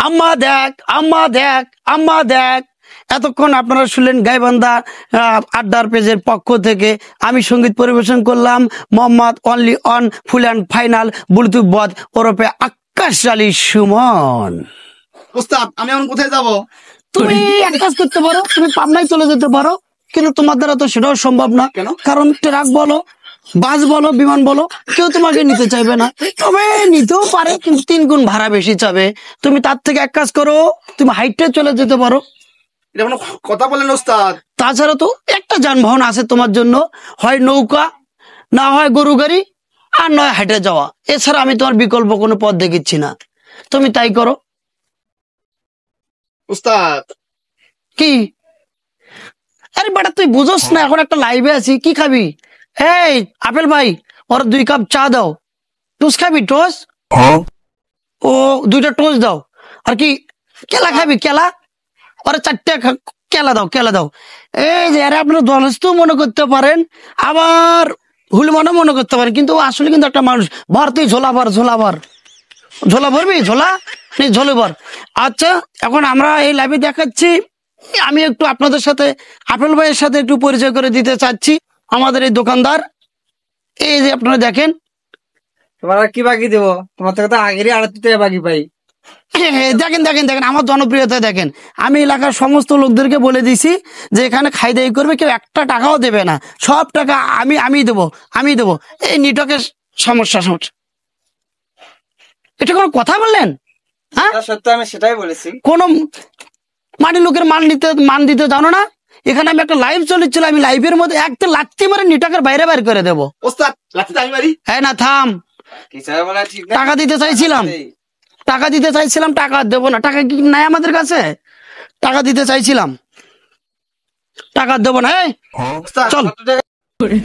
আম্মা দেখ, আম্মা দেখ, আম্মা দেখ। এতক্ষণ আপনারা শুনলেন গাইবান্ধা আড্ডার পেজের পক্ষ থেকে আমি সঙ্গীত পরিবেশন করলাম Mohammad only on full and final Bluetooth বদ ওরফে আকাশ আলী সুমন। উস্তাদ আমি এখন কোথায় যাব? তুমি এক কাজ করতে পারো, তুমি পাবনায় চলে যেতে পারো, কিন্তু তোমার দ্বারা তো সেটাও সম্ভব না। কেন? কারণ ট্রাক বলো, বাস বলো, বিমান বলো, কেউ তোমাকে নিতে চাইবে না। তবে নিতেও পারে, কিন্তু 3 গুণ ভাড়া বেশি চাবে। তুমি তার থেকে এক কাজ করো, তুমি হাইটে চলে যেতে পারো। এটা কোনো কথা বলেন উস্তাদ? তাছাড়া তো একটা যানবাহন আছে তোমার জন্য, হয় নৌকা, না হয় গরু গাড়ি, আর নয় হেঁটে যাওয়া। এছাড়া আমি তোমার বিকল্প কোনো পথ দেখিচ্ছি না। তুমি তাই করো। উস্তাদ কি? আরে বেটা তুই বুঝোস না, এখন একটা লাইভে আছি। কি খাবি? এই আপেল ভাই, ওর 2 কাপ চা দাও। টোস্ট খাবি? টোস্ট? ও 2টা টোস্ট দাও। আর কি কেলা খাবি? কেলা? ওরা 4টে কেলা দাও, কেলা দাও। এই যে আরে আপনারা দলস্থ মনে করতে পারেন, আবার হুলমানও মনে করতে পারেন, কিন্তু ও আসলে কিন্তু একটা মানুষ। ভর তুই ঝোলা ভর, ঝোলা ভর, ঝোলা ভরবি, ঝোলা নেই, ঝোলে ভর। আচ্ছা, এখন আমরা এই লাইভে দেখাচ্ছি। আমি একটু আপনাদের সাথে আপেল ভাইয়ের সাথে একটু পরিচয় করে দিতে চাচ্ছি। আমাদের এই দোকানদার, এই যে আপনারা দেখেন। তোমার কি বাকি দেবো? তোমার থেকে তো আগেরই 38 টাকা বাকি পাই। দেখেন দেখেন দেখেন আমার জনপ্রিয়তা দেখেন। আমি এলাকার সমস্ত লোকদেরকে বলে দিছি যে এখানে খাই দাই করবে, কেউ 1 টাকাও দেবে না, সব টাকা আমি দেবো, আমি দেবো। এই নিটকের সমস্যা। এটা কোনো কথা বললেন? হ্যাঁ, সত্য, আমি সেটাই বলেছি। কোন মাটি লোকের মান দিতে জানো না? এখানে আমি একটা লাইভ চলেছিল, আমি লাইভের মধ্যে একটা লাত্তি মারে নিটকের বাইরে বাইর করে দেবো। উস্তাদ লাঠি আমি মারি? হ্যাঁ না, থাম। কিছু বলা ঠিক না। টাকা দিতে চাইছিলাম, টাকা দেবো না। টাকা কি নাই আমাদের কাছে? টাকা দিতে চাইছিলাম, টাকা দেবো না। এই উস্তাদ চল। 70 টাকা।